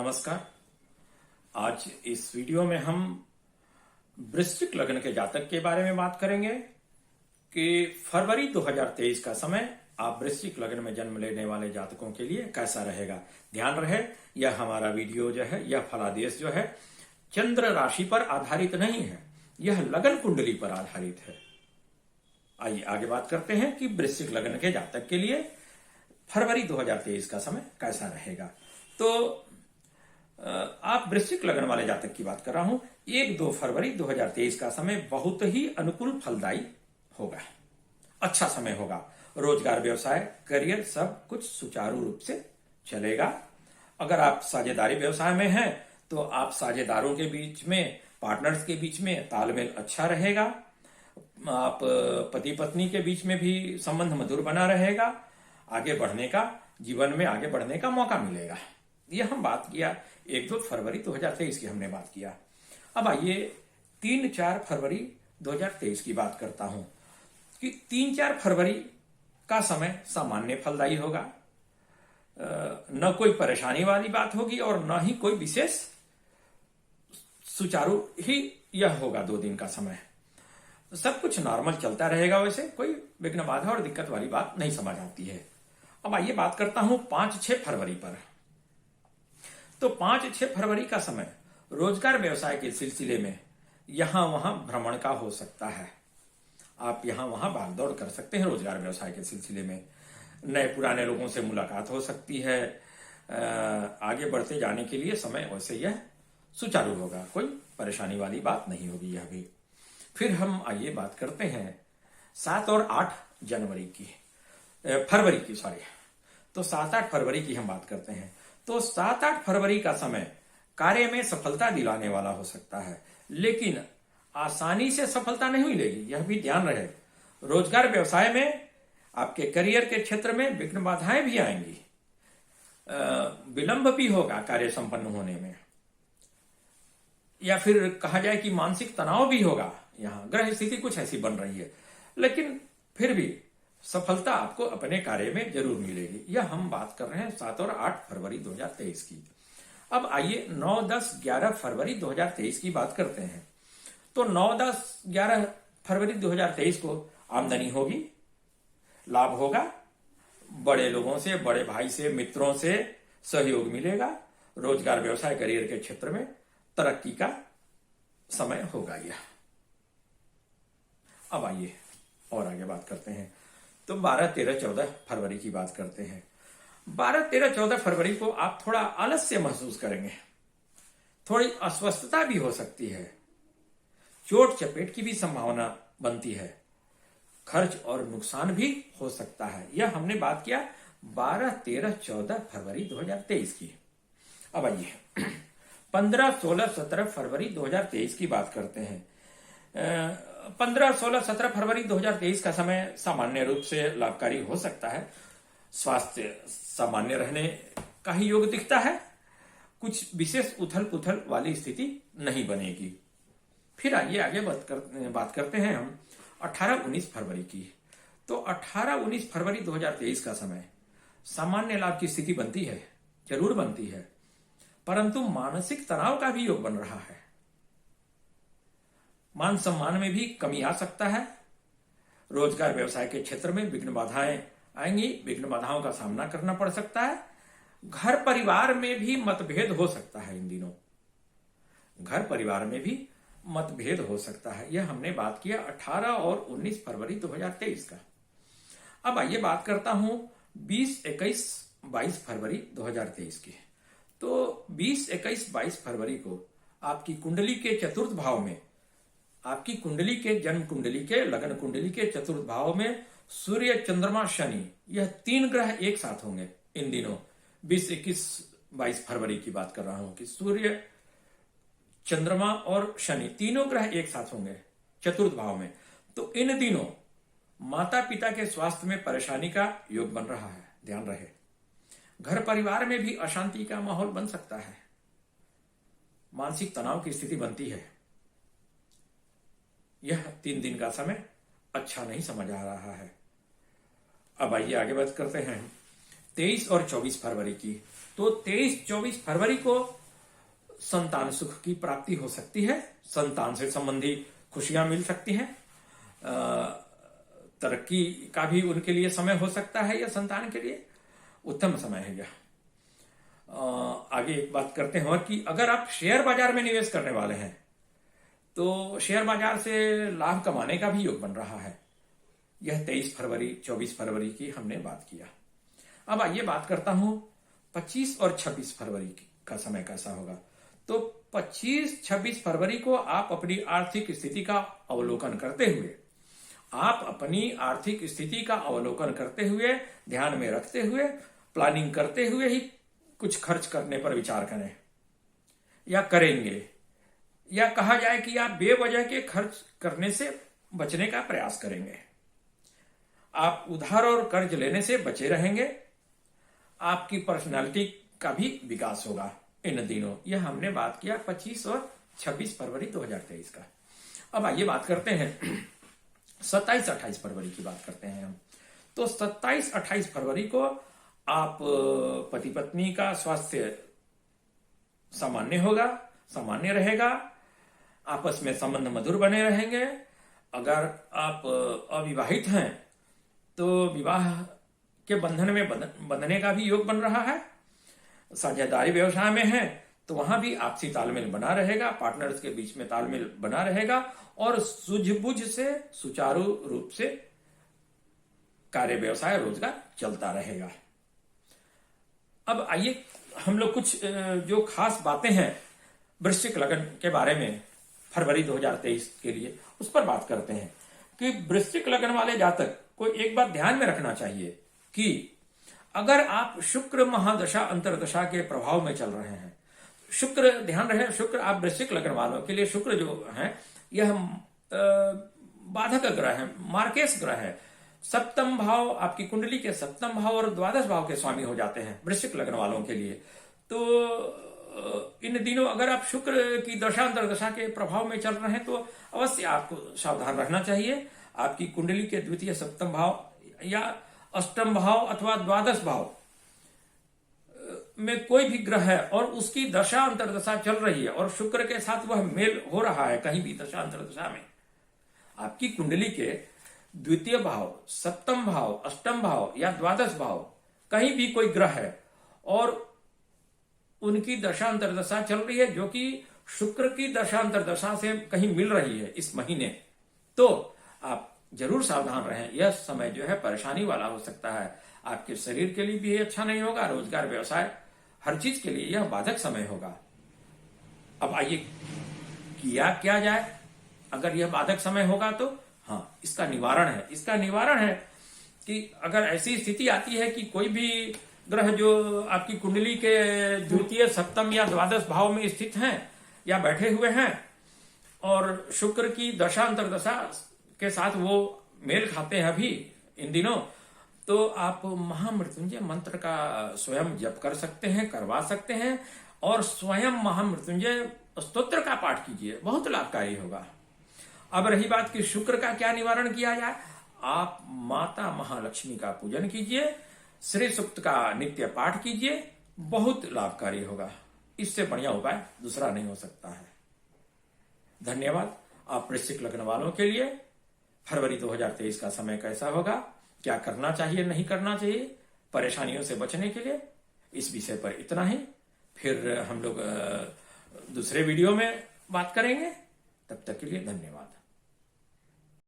नमस्कार। आज इस वीडियो में हम वृश्चिक लग्न के जातक के बारे में बात करेंगे कि फरवरी 2023 का समय आप वृश्चिक लग्न में जन्म लेने वाले जातकों के लिए कैसा रहेगा। ध्यान रहे, यह हमारा वीडियो जो है, यह फलादेश जो है चंद्र राशि पर आधारित नहीं है, यह लगन कुंडली पर आधारित है। आइए आगे बात करते हैं कि वृश्चिक लग्न के जातक के लिए फरवरी 2023 का समय कैसा रहेगा। तो आप वृश्चिक लग्न वाले जातक की बात कर रहा हूं। 1-2 फरवरी 2023 का समय बहुत ही अनुकूल फलदायी होगा, अच्छा समय होगा। रोजगार, व्यवसाय, करियर सब कुछ सुचारू रूप से चलेगा। अगर आप साझेदारी व्यवसाय में हैं तो आप साझेदारों के बीच में, पार्टनर्स के बीच में तालमेल अच्छा रहेगा। आप पति पत्नी के बीच में भी संबंध मधुर बना रहेगा। आगे बढ़ने का, जीवन में आगे बढ़ने का मौका मिलेगा। यह हम बात किया 1-2 फरवरी 2023 की हमने बात किया। अब आइए 3-4 फरवरी 2023 की बात करता हूं कि 3-4 फरवरी का समय सामान्य फलदायी होगा। न कोई परेशानी वाली बात होगी और न ही कोई विशेष, सुचारू ही यह होगा। 2 दिन का समय सब कुछ नॉर्मल चलता रहेगा। वैसे कोई विघ्न, बाधा और दिक्कत वाली बात नहीं समझ आती है। अब आइए बात करता हूं 5-6 फरवरी पर। तो 5-6 फरवरी का समय रोजगार व्यवसाय के सिलसिले में यहां वहां भ्रमण का हो सकता है। आप यहां वहां भागदौड़ कर सकते हैं। रोजगार व्यवसाय के सिलसिले में नए पुराने लोगों से मुलाकात हो सकती है। आगे बढ़ते जाने के लिए समय वैसे यह सुचारू होगा, कोई परेशानी वाली बात नहीं होगी यह भी। फिर हम आइए बात करते हैं 7 और 8 जनवरी की, फरवरी की, सॉरी। तो 7-8 फरवरी की हम बात करते हैं। तो 7-8 फरवरी का समय कार्य में सफलता दिलाने वाला हो सकता है, लेकिन आसानी से सफलता नहीं मिलेगी, यह भी ध्यान रहे। रोजगार व्यवसाय में, आपके करियर के क्षेत्र में विघ्न बाधाएं भी आएंगी, विलंब भी होगा कार्य संपन्न होने में, या फिर कहा जाए कि मानसिक तनाव भी होगा। यहां ग्रह स्थिति कुछ ऐसी बन रही है, लेकिन फिर भी सफलता आपको अपने कार्य में जरूर मिलेगी। यह हम बात कर रहे हैं 7 और 8 फरवरी 2023 की। अब आइए 9, 10, 11 फरवरी 2023 की बात करते हैं। तो 9, 10, 11 फरवरी 2023 को आमदनी होगी, लाभ होगा, बड़े लोगों से, बड़े भाई से, मित्रों से सहयोग मिलेगा। रोजगार, व्यवसाय, करियर के क्षेत्र में तरक्की का समय होगा यह। अब आइए और आगे बात करते हैं। तो 12, 13, 14 फरवरी की बात करते हैं। 12, 13, 14 फरवरी को आप थोड़ा आलस्य महसूस करेंगे, थोड़ी अस्वस्थता भी हो सकती है, चोट चपेट की भी संभावना बनती है, खर्च और नुकसान भी हो सकता है। यह हमने बात किया 12, 13, 14 फरवरी 2023 की। अब आइए 15, 16, 17 फरवरी 2023 की बात करते हैं। 15, 16, 17 फरवरी 2023 का समय सामान्य रूप से लाभकारी हो सकता है। स्वास्थ्य सामान्य रहने का ही योग दिखता है, कुछ विशेष उथल पुथल वाली स्थिति नहीं बनेगी। फिर आइए आगे बात करते हैं हम 18-19 फरवरी की। तो 18-19 फरवरी 2023 का समय सामान्य लाभ की स्थिति बनती है, जरूर बनती है, परंतु मानसिक तनाव का भी योग बन रहा है। मान सम्मान में भी कमी आ सकता है। रोजगार व्यवसाय के क्षेत्र में विघ्न बाधाएं आएंगी, विघ्न बाधाओं का सामना करना पड़ सकता है। घर परिवार में भी मतभेद हो सकता है। इन दिनों घर परिवार में भी मतभेद हो सकता है। यह हमने बात किया 18 और 19 फरवरी 2023 का। अब आइए बात करता हूं 20, 21, 22 फरवरी 2023 की। तो 20, 21, 22 फरवरी को आपकी कुंडली के चतुर्थ भाव में, आपकी कुंडली के, जन्म कुंडली के, लगन कुंडली के चतुर्थ भाव में सूर्य, चंद्रमा, शनि, यह 3 ग्रह एक साथ होंगे इन दिनों। 20, 21, 22 फरवरी की बात कर रहा हूं कि सूर्य, चंद्रमा और शनि तीनों ग्रह एक साथ होंगे चतुर्थ भाव में। तो इन दिनों माता पिता के स्वास्थ्य में परेशानी का योग बन रहा है, ध्यान रहे। घर परिवार में भी अशांति का माहौल बन सकता है, मानसिक तनाव की स्थिति बनती है। यह 3 दिन का समय अच्छा नहीं समझ आ रहा है। अब आइए आगे बात करते हैं 23 और 24 फरवरी की। तो 23-24 फरवरी को संतान सुख की प्राप्ति हो सकती है, संतान से संबंधी खुशियां मिल सकती हैं, तरक्की का भी उनके लिए समय हो सकता है। यह संतान के लिए उत्तम समय है यह। आगे एक बात करते हैं और कि अगर आप शेयर बाजार में निवेश करने वाले हैं तो शेयर बाजार से लाभ कमाने का भी योग बन रहा है। यह 23 फरवरी 24 फरवरी की हमने बात किया। अब आइए बात करता हूं 25 और 26 फरवरी का समय कैसा होगा। तो 25-26 फरवरी को आप अपनी आर्थिक स्थिति का अवलोकन करते हुए ध्यान में रखते हुए, प्लानिंग करते हुए ही कुछ खर्च करने पर विचार करें या करेंगे, या कहा जाए कि आप बेवजह के खर्च करने से बचने का प्रयास करेंगे। आप उधार और कर्ज लेने से बचे रहेंगे। आपकी पर्सनालिटी का भी विकास होगा इन दिनों। यह हमने बात किया 25 और 26 फरवरी 2023 का। अब आइए बात करते हैं 27-28 फरवरी की बात करते हैं हम। तो 27-28 फरवरी को आप पति पत्नी का स्वास्थ्य सामान्य रहेगा। आपस में संबंध मधुर बने रहेंगे। अगर आप अविवाहित हैं तो विवाह के बंधन में बंधने का भी योग बन रहा है। साझेदारी व्यवसाय में है तो वहां भी आपसी तालमेल बना रहेगा, पार्टनर्स के बीच में तालमेल बना रहेगा और सूझबूझ से सुचारू रूप से कार्य व्यवसाय रोजगार चलता रहेगा। अब आइए हम लोग कुछ जो खास बातें हैं वृश्चिक लग्न के बारे में फरवरी 2023 के लिए उस पर बात करते हैं कि वृश्चिक लग्न वाले जातक को एक बात ध्यान में रखना चाहिए कि अगर आप शुक्र महादशा अंतरदशा के प्रभाव में चल रहे हैं, शुक्र ध्यान रहे, शुक्र आप वृश्चिक लग्न वालों के लिए शुक्र जो है यह बाधक ग्रह है, मार्केश ग्रह है। सप्तम भाव आपकी कुंडली के सप्तम भाव और द्वादश भाव के स्वामी हो जाते हैं वृश्चिक लग्न वालों के लिए। तो इन दिनों अगर आप शुक्र की दशा अंतरदशा के प्रभाव में चल रहे हैं तो अवश्य आपको सावधान रहना चाहिए। आपकी कुंडली के द्वितीय सप्तम भाव या अष्टम भाव अथवा द्वादश भाव में कोई भी ग्रह है और उसकी दशा अंतरदशा चल रही है और शुक्र के साथ वह मेल हो रहा है कहीं भी दशा अंतरदशा में, आपकी कुंडली के द्वितीय भाव, सप्तम भाव, अष्टम भाव या द्वादश भाव कहीं भी कोई ग्रह है और उनकी दशा अंतरदशा चल रही है जो कि शुक्र की दशा अंतरदशा से कहीं मिल रही है इस महीने, तो आप जरूर सावधान रहें। यह समय जो है परेशानी वाला हो सकता है। आपके शरीर के लिए भी अच्छा नहीं होगा, रोजगार व्यवसाय हर चीज के लिए यह बाधक समय होगा। अब आइए किया क्या जाए अगर यह बाधक समय होगा तो। हाँ, इसका निवारण है कि अगर ऐसी स्थिति आती है कि कोई भी ग्रह जो आपकी कुंडली के द्वितीय सप्तम या द्वादश भाव में स्थित हैं या बैठे हुए हैं और शुक्र की दशा अंतरदशा के साथ वो मेल खाते हैं अभी इन दिनों, तो आप महामृत्युंजय मंत्र का स्वयं जप कर सकते हैं, करवा सकते हैं और स्वयं महामृत्युंजय स्तोत्र का पाठ कीजिए, बहुत लाभकारी होगा। अब रही बात कि शुक्र का क्या निवारण किया जाए, आप माता महालक्ष्मी का पूजन कीजिए, श्री सूक्त का नित्य पाठ कीजिए, बहुत लाभकारी होगा। इससे बढ़िया उपाय दूसरा नहीं हो सकता है। धन्यवाद। आप वृश्चिक लग्न वालों के लिए फरवरी 2023 का समय कैसा होगा, क्या करना चाहिए नहीं करना चाहिए परेशानियों से बचने के लिए, इस विषय पर इतना ही। फिर हम लोग दूसरे वीडियो में बात करेंगे। तब तक के लिए धन्यवाद।